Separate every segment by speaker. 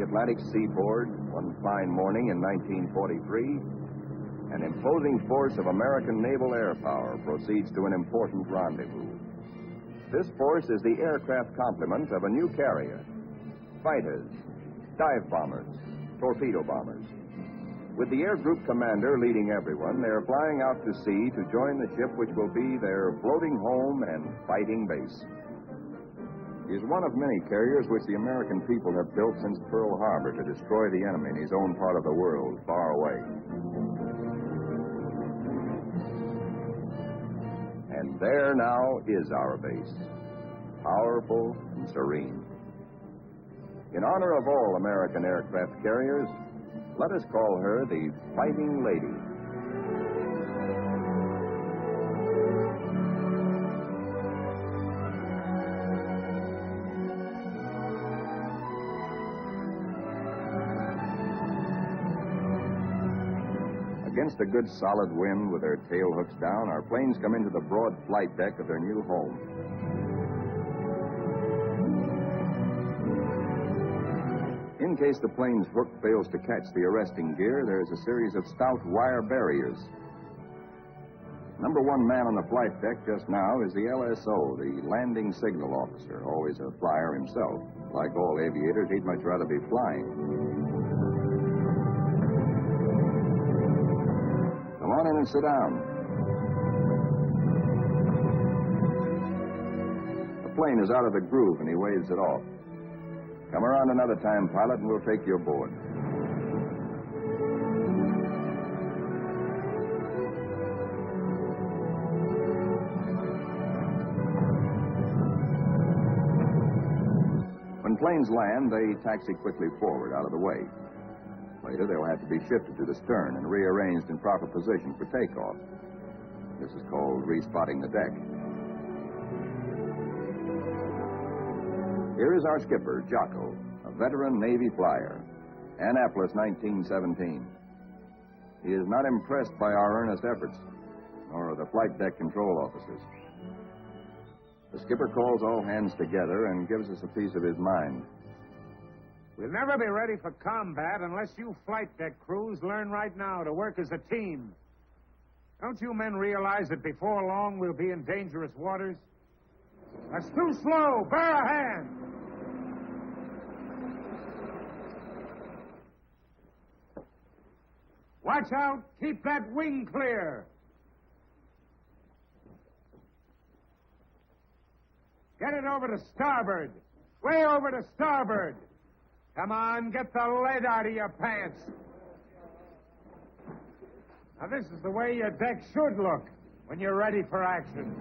Speaker 1: the Atlantic seaboard, one fine morning in 1943, an imposing force of American naval air power proceeds to an important rendezvous. This force is the aircraft complement of a new carrier: fighters, dive bombers, torpedo bombers. With the air group commander leading everyone, they are flying out to sea to join the ship which will be their floating home and fighting base. He is one of many carriers which the American people have built since Pearl Harbor to destroy the enemy in his own part of the world, far away. And there now is our base, powerful and serene. In honor of all American aircraft carriers, let us call her the Fighting Lady. Against a good solid wind with their tail hooks down, our planes come into the broad flight deck of their new home. In case the plane's hook fails to catch the arresting gear, there is a series of stout wire barriers. Number one man on the flight deck just now is the LSO, the landing signal officer, always a flyer himself. Like all aviators, he'd much rather be flying. Come on in and sit down. The plane is out of the groove and he waves it off. Come around another time, pilot, and we'll take you aboard. When planes land, they taxi quickly forward out of the way. Later, they'll have to be shifted to the stern and rearranged in proper position for takeoff. This is called respotting the deck. Here is our skipper, Jocko, a veteran Navy flyer. Annapolis, 1917. He is not impressed by our earnest efforts, nor the flight deck control officers. The skipper calls all hands together and gives us a piece of his mind.
Speaker 2: We'll never be ready for combat unless you flight deck crews learn right now to work as a team. Don't you men realize that before long we'll be in dangerous waters? That's too slow. Bear a hand. Watch out. Keep that wing clear. Get it over to starboard. Way over to starboard. Come on, get the lead out of your pants. Now, this is the way your deck should look when you're ready for action.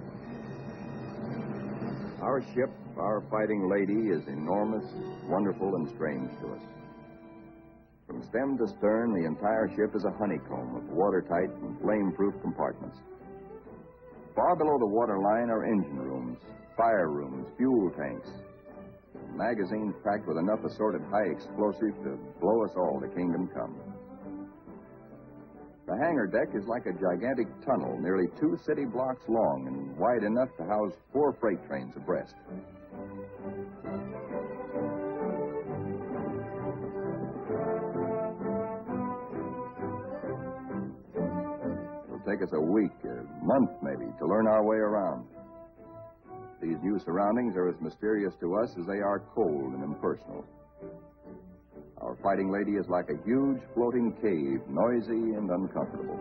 Speaker 1: Our ship, our Fighting Lady, is enormous, wonderful, and strange to us. From stem to stern, the entire ship is a honeycomb of watertight and flame-proof compartments. Far below the waterline are engine rooms, fire rooms, fuel tanks, magazines packed with enough assorted high explosives to blow us all to kingdom come. The hangar deck is like a gigantic tunnel, nearly 2 city blocks long and wide enough to house 4 freight trains abreast. It'll take us a week, a month maybe, to learn our way around. These new surroundings are as mysterious to us as they are cold and impersonal. Our Fighting Lady is like a huge floating cave, noisy and uncomfortable.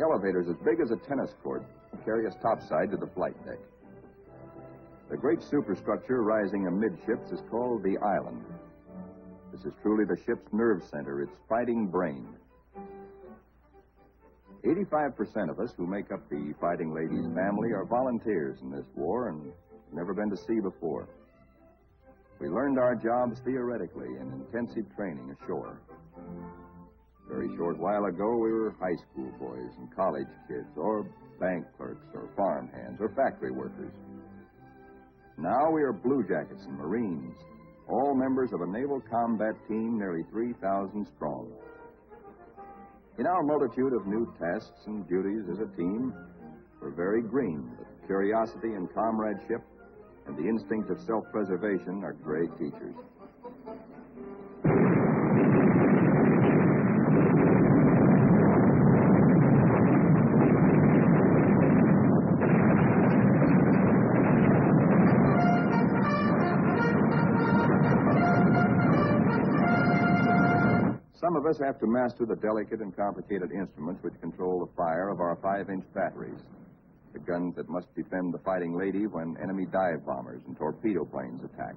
Speaker 1: Elevators as big as a tennis court carry us topside to the flight deck. The great superstructure rising amidships is called the island. This is truly the ship's nerve center, its fighting brain. 85% of us who make up the Fighting Lady's family are volunteers in this war and have never been to sea before. We learned our jobs theoretically in intensive training ashore. A very short while ago, we were high school boys and college kids, or bank clerks, or farm hands, or factory workers. Now we are blue jackets and Marines, all members of a naval combat team nearly 3,000 strong. In our multitude of new tasks and duties as a team, we're very green, but curiosity and comradeship, and the instinct of self-preservation are great teachers. Some of us have to master the delicate and complicated instruments which control the fire of our 5-inch batteries, the guns that must defend the Fighting Lady when enemy dive bombers and torpedo planes attack.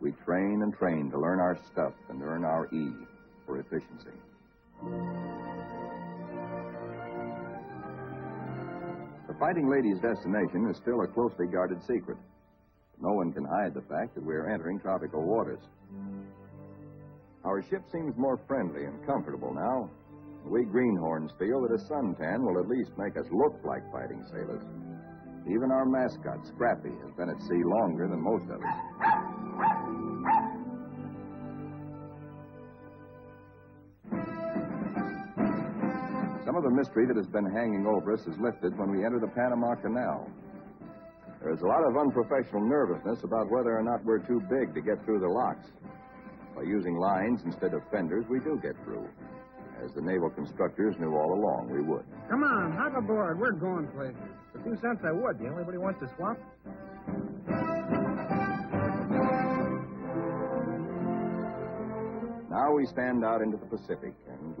Speaker 1: We train and train to learn our stuff and earn our E for efficiency. The Fighting Lady's destination is still a closely guarded secret. No one can hide the fact that we're entering tropical waters. Our ship seems more friendly and comfortable now. We greenhorns feel that a suntan will at least make us look like fighting sailors. Even our mascot, Scrappy, has been at sea longer than most of us. Some of the mystery that has been hanging over us is lifted when we enter the Panama Canal. There's a lot of unprofessional nervousness about whether or not we're too big to get through the locks. By using lines instead of fenders, we do get through, as the naval constructors knew all along we would.
Speaker 3: Come on, hop aboard. We're going places. For 2 cents, I would. The only anybody wants to swap?
Speaker 1: Now we stand out into the Pacific and